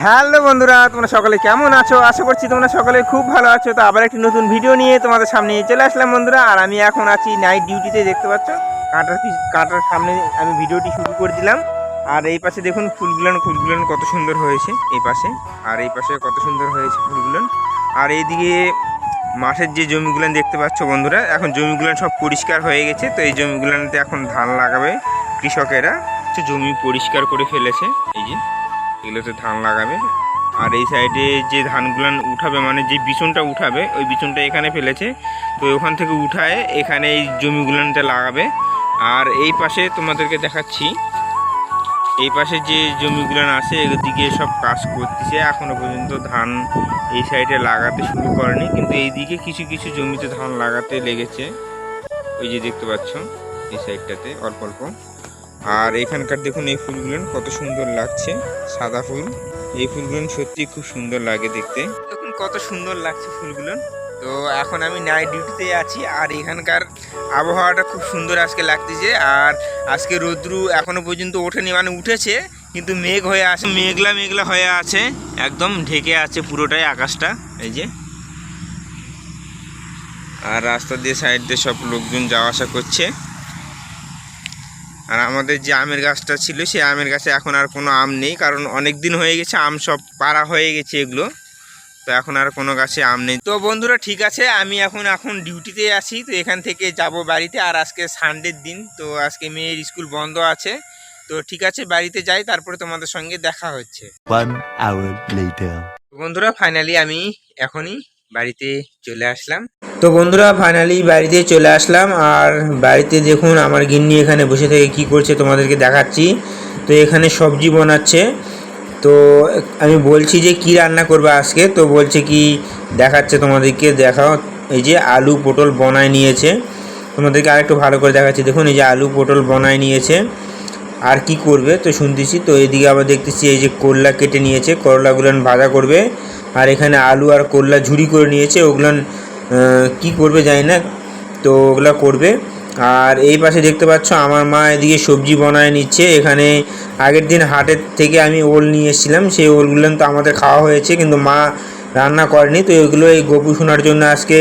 Hello বন্ধুরা, তোমরা সকলে কেমন আছো? আশা করছি তোমরা সকলে খুব ভালো আছো। তো আবার একটি নতুন ভিডিও নিয়ে তোমাদের সামনে চলে আসলাম বন্ধুরা। আর আমি এখন আছি নাইট ডিউটিতে, দেখতে পাচ্ছ কাঁটার সামনে আমি ভিডিওটি শুরু করে দিলাম। আর এই পাশে দেখুন ফুলগুলো কত সুন্দর হয়েছে এই পাশে, আর এই পাশে কত সুন্দর হয়েছে ফুলগুলো। আর এইদিকে মাঠের যে জমিগুলো দেখতে পাচ্ছ বন্ধুরা, এখন জমিগুলো সব পরিষ্কার হয়ে গেছে। তো এই জমিগুলোতে এখন ধান লাগাবে কৃষকেরা। জমি পরিষ্কার করে ফেলেছে, এই যে এগুলোতে ধান লাগাবে। আর এই সাইডে যে ধানগুলো উঠাবে, মানে যে বিচুনটা উঠাবে, ওই বিচুনটা এখানে ফেলেছে। তো ওখান থেকে উঠায় এখানে এই জমিগুলোতে লাগাবে। আর এই পাশে তোমাদেরকে দেখাচ্ছি, এই পাশে যে জমিগুলো আছে এদিকে সব কাজ করতেছে। এখনো পর্যন্ত ধান এই সাইডে লাগাতে শুরু করেনি, কিন্তু এইদিকে কিছু কিছু জমিতে ধান লাগাতে লেগেছে। ওই যে দেখতে পাচ্ছ এই সাইডটাতে অল্প অল্প। আর এখানকার দেখুন এই ফুলগুলো কত সুন্দর লাগছে, সাদা ফুল। এই ফুলগুলো সত্যি খুব সুন্দর লাগে দেখতে, দেখুন কত সুন্দর লাগছে ফুলগুলো। তো এখন আমি নাইট ডিউটিতে আছি, আর এখানকার আবহাওয়াটা খুব সুন্দর আজকে লাগতেছে। আর আজকে রৌদ্রু এখনো পর্যন্ত ওঠেনি, মানে উঠেছে কিন্তু মেঘ হয়ে আছে, মেঘলা মেঘলা হয়ে আছে, একদম ঢেকে আছে পুরোটাই আকাশটা, এই যে। আর রাস্তা দিয়ে সাইড দিয়ে সব লোকজন যাওয়া আসা করছে। আর আমাদের যে আমের গাছটা ছিল, সেই আমের গাছে এখন আর কোনো আম নেই, কারণ অনেক দিন হয়ে গেছে, আম সব পাড়া হয়ে গেছে এগুলো। তো এখন আর কোনো গাছে আম নেই। তো বন্ধুরা ঠিক আছে, আমি এখন ডিউটিতে আছি। তো এখান থেকে যাব বাড়িতে। আর আজকে সানডের দিন, তো আজকে মেয়ের স্কুল বন্ধ আছে। তো ঠিক আছে, বাড়িতে যাই, তারপরে তোমাদের সঙ্গে দেখা হচ্ছে। বন্ধুরা ফাইনালি আমি এখনই বাড়িতে চলে আসলাম। তো বন্ধুরা ফাইনালি বাড়িতে চলে আসলাম। আর বাড়িতে দেখুন আমার গিন্নি এখানে বসে থেকে কি করছে তোমাদেরকে দেখাচ্ছি। তো এখানে সবজি বানাচ্ছে। তো আমি বলছি যে কি রান্না করবে আজকে, তো বলছে কি দেখাচ্ছে তোমাদেরকে, দেখাও। এই যে আলু পটল বনায় নিয়েছে, তোমাদেরকে আরেকটু ভালো করে দেখাচ্ছি। দেখুন এই যে আলু পটল বনায় নিয়েছে। আর কি করবে তো শুনতেছি। তো এইদিকে আবার দেখতেছি এই যে করলা কেটে নিয়েছে, করলাগুলো ভাজা করবে। আর এখানে আলু আর করলা ঝুড়ি করে নিয়েছে, ওগুলো কি করবে জানি না, তো ওগুলা করবে। আর এই পাশে দেখতে পাচ্ছ আমার মা এদিকে সবজি বানায় নিচ্ছে। এখানে আগের দিন হাটের থেকে আমি ওল নিয়ে এসেছিলাম, সেই ওলগুলো তো আমাদের খাওয়া হয়েছে, কিন্তু মা রান্না করেনি। তো এগুলো এই গোপু সোনার জন্য আজকে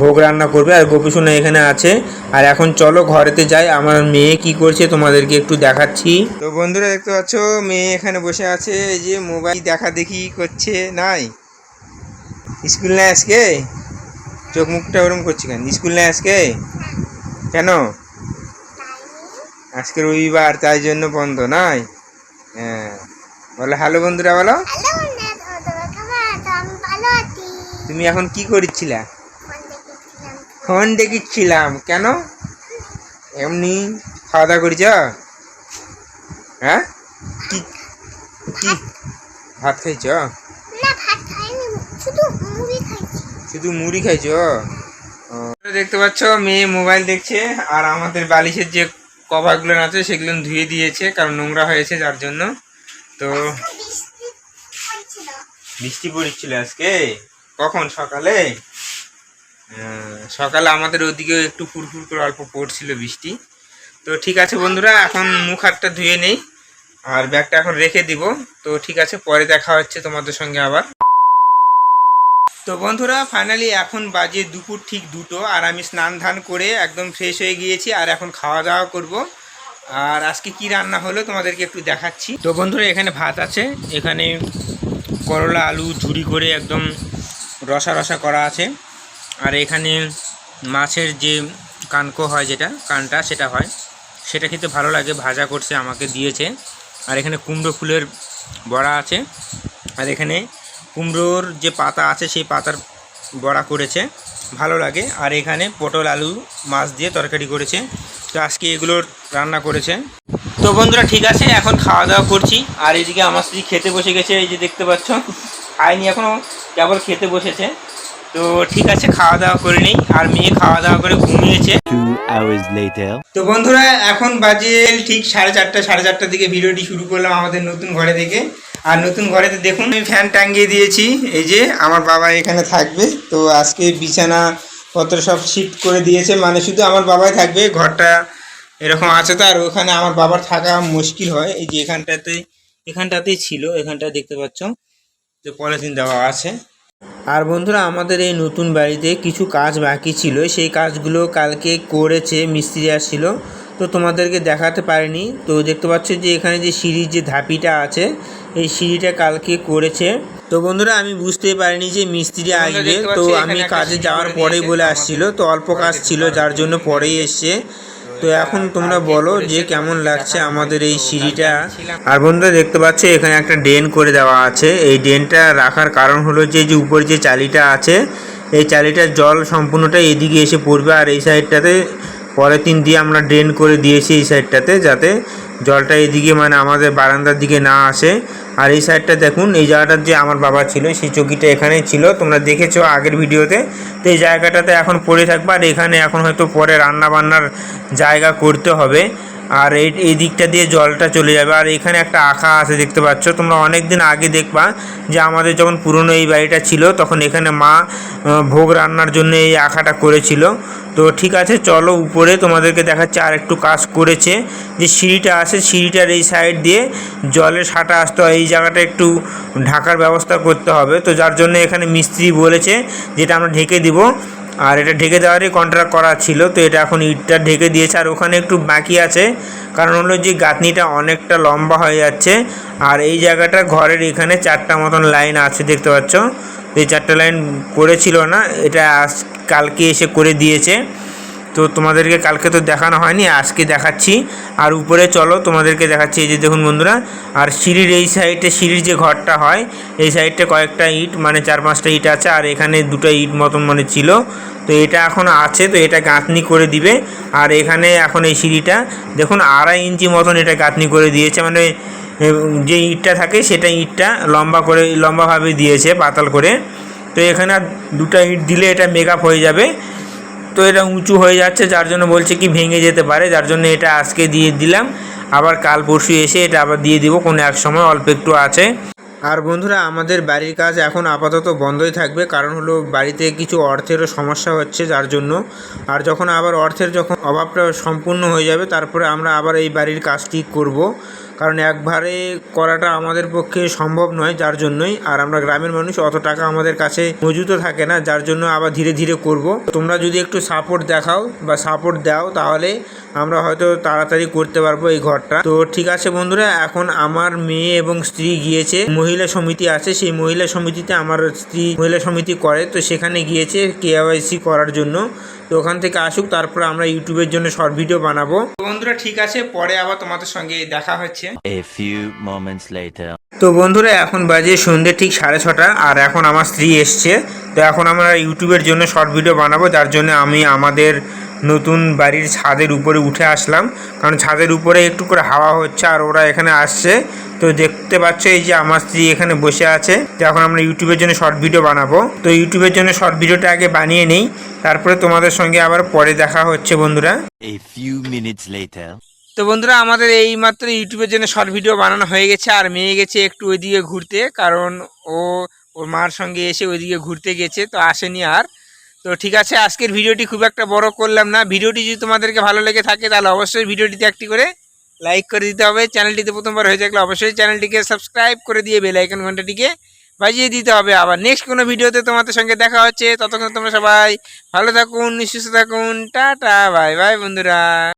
ভোগ রান্না করবে। আর গোপু সোনা এখানে আছে। আর এখন চলো ঘরেতে যাই, আমার মেয়ে কি করছে তোমাদেরকে একটু দেখাচ্ছি। তো বন্ধুরা দেখতে পাচ্ছ মেয়ে এখানে বসে আছে, এই যে মোবাইল দেখা দেখি করছে। নাই স্কুল নাই আজকে, চোখ মুখটা ওরম করছি কেন? স্কুল নেই আজকে কেন? আজকে রবিবার, তাই জন্য বন্ধ। নাই? হ্যাঁ, বলো হ্যালো বন্ধুরা, বলো। তুমি এখন কি করছিলা? ফোন দেখিচ্ছিলাম। কেন এমনি? খাওয়া দাওয়া করেছ? হ্যাঁ, কি কি ভাত খাইছ? শুধু মুড়ি খাইছ? দেখতে পাচ্ছ মেয়ে মোবাইল দেখছে। আর আমাদের বালিশের যে কভারগুলো আছে সেগুলো ধুয়ে দিয়েছে, কারণ নোংরা হয়েছে যার জন্য। তো বৃষ্টি পড়ছিল আজকে, কখন? সকালে। সকালে আমাদের ওদিকেও একটু ফুরফুর করে অল্প পড়ছিল বৃষ্টি। তো ঠিক আছে বন্ধুরা, এখন মুখ হাতটা ধুয়ে নেই, আর ব্যাগটা এখন রেখে দিব। তো ঠিক আছে, পরে দেখা হচ্ছে তোমাদের সঙ্গে আবার। তো বন্ধুরা ফাইনালি এখন বাজে দুপুর ঠিক 2টো। আর আমি স্নান ধান করে একদম ফ্রেশ হয়ে গিয়েছি, আর এখন খাওয়া দাওয়া করব। আর আজকে কি রান্না হলো তোমাদেরকে একটু দেখাচ্ছি। তো বন্ধুরা এখানে ভাত আছে, এখানে করলা আলু ঝুরি করে একদম রসা রসা করা আছে। আর এখানে মাছের যে কানকো হয়, যেটা কানটা, সেটা হয়, সেটা খেতে ভালো লাগে, ভাজা করছে, আমাকে দিয়েছে। আর এখানে কুমড়ো ফুলের বড়া আছে। আর এখানে কুমড়োর যে পাতা আছে সেই পাতার বড়া করেছে, ভালো লাগে। আর এখানে পটল আলু মাছ দিয়ে তরকারি করেছে। তো আজকে এগুলোর রান্না করেছে। তো বন্ধুরা ঠিক আছে, এখন খাওয়া দাওয়া করছি। আর এদিকে আমার স্ত্রী খেতে বসে গেছে, এই যে দেখতে পাচ্ছ, খায়নি এখনও, কেবল খেতে বসেছে। তো ঠিক আছে, খাওয়া দাওয়া করে নিই। আর মেয়ে খাওয়া দাওয়া করে ঘুমিয়েছে। 2 hours later. তো বন্ধুরা এখন বাজে ঠিক 4:30 দিকে ভিডিওটি শুরু করলাম আমাদের নতুন ঘরে থেকে। আর নতুন ঘরেতে দেখুন আমি ফ্যান টাঙিয়ে দিয়েছি, এই যে আমার বাবা এখানে থাকবে। তো আজকে বিছানা পত্র সব শিফট করে দিয়েছে, মানে শুধু আমার বাবাই থাকবে। ঘরটা এরকম আছে তো, আর ওখানে আমার বাবার থাকা মুশকিল হয়। এই যে এখানটাতেই ছিল, এখানটা দেখতে পাচ্ছ, যে পলিথিন দেওয়া আছে। আর বন্ধুরা আমাদের এই নতুন বাড়িতে কিছু কাজ বাকি ছিল, সেই কাজগুলো কালকে করেছে, মিস্ত্রি আসছিল, তো তোমাদেরকে দেখাতে পারিনি। তো দেখতে পাচ্ছ যে এখানে যে সিঁড়ির যে ধাপিটা আছে, এই সিঁড়িটা কালকে করেছে। তো বন্ধুরা আমি বুঝতেই পারিনি যে মিস্ত্রি আসবে, তো আমি কাজে যাওয়ার পরেই বলে আসছিল, তো অল্প কাজ ছিল যার জন্য পরেই এসছে। তো এখন তোমরা বলো যে কেমন লাগছে আমাদের এই সিঁড়িটা। আর বন্ধুরা দেখতে পাচ্ছ এখানে একটা ড্রেন করে দেওয়া আছে। এই ড্রেনটা রাখার কারণ হলো যে উপরে যে চালিটা আছে, এই চালিটার জল সম্পূর্ণটা এদিকে এসে পড়বে, আর এই সাইডটাতে পলিথিন দিয়ে আমরা ড্রেন করে দিয়েছি এই সাইডটাতে, যাতে জলটা এদিকে মানে আমাদের বারান্দার দিকে না আসে। আর এই সাইডটা দেখুন, এই জায়গাটার যে আমার বাবা ছিল সেই চৌকিটা এখানেই ছিল, তোমরা দেখেছো আগের ভিডিওতে। তো এই জায়গাটাতে এখন পড়ে থাকবে, আর এখানে এখন হয়তো পরে রান্না বান্নার জায়গা করতে হবে। আর এই দিকটা দিয়ে জলটা চলে যাবে। আর এখানে একটা আখা আছে দেখতে পাচ্ছ, তোমরা অনেক দিন আগে দেখবা যে আমাদের যখন পুরনো এই বাড়িটা ছিল তখন এখানে মা ভোগ রান্নার জন্য এই আখাটা করেছিল। তো ঠিক আছে, চলো উপরে তোমাদেরকে দেখাচ্ছে। আর একটু কাজ করেছে, যে সিঁড়িটা আছে সিঁড়িটার এই সাইড দিয়ে জলের সাঁটা আসতে হয়, এই জায়গাটা একটু ঢাকার ব্যবস্থা করতে হবে। তো যার জন্য এখানে মিস্ত্রি বলেছে যেটা আমরা ঢেকে দিব, আর এটা ঢেকে দেওয়ারই কন্ট্রাক্ট করা ছিল। তো এটা এখন ইটটা ঢেকে দিয়েছে, আর ওখানে একটু বাকি আছে, কারণ হলো যে গাঁথনিটা অনেকটা লম্বা হয়ে যাচ্ছে। আর এই জায়গাটা ঘরের এখানে 4টা মতন লাইন আছে দেখতে পাচ্ছ। এই 4টা লাইন করেছিল না, এটা কালকে এসে করে দিয়েছে। তো তোমাদেরকে কালকে তো দেখানো হয়নি, আজকে দেখাচ্ছি। আর উপরে চলো তোমাদেরকে দেখাচ্ছি। এই যে দেখুন বন্ধুরা, আর সিঁড়ির এই সাইডে সিঁড়ির যে ঘরটা হয় এই সাইডটা কয়েকটা ইট মানে 4-5টা ইট আছে, আর এখানে 2টা ইট মতন মানে ছিল। তো এটা এখন আছে, তো এটা গাঁথনি করে দিবে। আর এখানে এখন এই সিঁড়িটা দেখুন 2.5 ইঞ্চি মতন এটা গাঁথনি করে দিয়েছে, মানে যে ইটটা থাকে সেটা ইটটা লম্বাভাবে দিয়েছে পাতাল করে। তো এখানে 2টা ইট দিলে এটা মেকআপ হয়ে যাবে। তো এটা উঁচু হয়ে যাচ্ছে, যার জন্য বলছে কি ভেঙে যেতে পারে, যার জন্য এটা আজকে দিয়ে দিলাম। আবার কাল পরশু এসে এটা আবার দিয়ে দিব কোনো এক সময়, অল্প একটু আছে। আর বন্ধুরা আমাদের বাড়ির কাজ এখন আপাতত বন্ধই থাকবে, কারণ হলো বাড়িতে কিছু অর্থেরও সমস্যা হচ্ছে যার জন্য। আর যখন আবার অর্থের যখন অভাবটা সম্পূর্ণ হয়ে যাবে তারপরে আমরা আবার এই বাড়ির কাজটি করব, কারণ একবারে করাটা আমাদের পক্ষে সম্ভব নয়, যার জন্যই। আর আমরা গ্রামের মানুষ, অত টাকা আমাদের কাছে মজুতও থাকে না, যার জন্য আবার ধীরে ধীরে করব। তোমরা যদি একটু সাপোর্ট দেখাও বা সাপোর্ট দাও তাহলে আমরা হয়তো তাড়াতাড়ি করতে পারবো এই ঘরটা। তো ঠিক আছে বন্ধুরা, এখন আমার মেয়ে এবং স্ত্রী গিয়েছে, মহিলা সমিতি আছে সেই মহিলা সমিতিতে, আমার স্ত্রী মহিলা সমিতি করে, তো সেখানে গিয়েছে KYC করার জন্য। তো ওখান থেকে আসুক, তারপরে আমরা ইউটিউবের জন্য শর্ট ভিডিও বানাবো। বন্ধুরা ঠিক আছে, পরে আবার তোমাদের সঙ্গে দেখা হচ্ছে। A few moments later. তো বন্ধুরা এখন বাজে সন্ধ্যে ঠিক 6:30, আর এখন আমার স্ত্রী এসছে। তো এখন আমরা ইউটিউবের জন্য শর্ট ভিডিও বানাবো, যার জন্য আমি আমাদের নতুন বাড়ির ছাদের উপরে উঠে আসলাম, কারণ ছাদের উপরে একটু করে হাওয়া হচ্ছে আর ওরা এখানে আসছে। তো দেখতে পাচ্ছ এই যে আমার স্ত্রী এখানে বসে আছে। তো এখন আমরা ইউটিউবের জন্য শর্ট ভিডিও বানাবো। তো ইউটিউবের জন্য শর্ট ভিডিওটা আগে বানিয়ে নেই, তারপরে তোমাদের সঙ্গে আবার পরে দেখা হচ্ছে বন্ধুরা। A few minutes later. তো বন্ধুরা আমাদের এই মাত্র ইউটিউবের জন্য শর্ট ভিডিও বানানো হয়ে গেছে, আর মেয়ে গেছে একটু ওইদিকে ঘুরতে, কারণ ওর মার সঙ্গে এসে ওইদিকে ঘুরতে গেছে, তো আসেনি আর। তো ঠিক আছে, আজকের ভিডিওটি খুব একটা বড় করলাম না। ভিডিওটি যদি তোমাদেরকে ভালো লেগে থাকে তাহলে অবশ্যই ভিডিওটিতে একটি করে লাইক করে দিতে হবে। চ্যানেলটিতে প্রথমবার হয়ে থাকলে অবশ্যই চ্যানেলটিকে সাবস্ক্রাইব করে দিয়ে বেল আইকন ঘন্টাটিকে বাজিয়ে দিতে হবে। আবার নেক্সট কোনো ভিডিওতে তোমাদের সঙ্গে দেখা হচ্ছে, ততক্ষণ তোমরা সবাই ভালো থাকুন, সুস্থ থাকুন, টাটা, বাই বাই বন্ধুরা।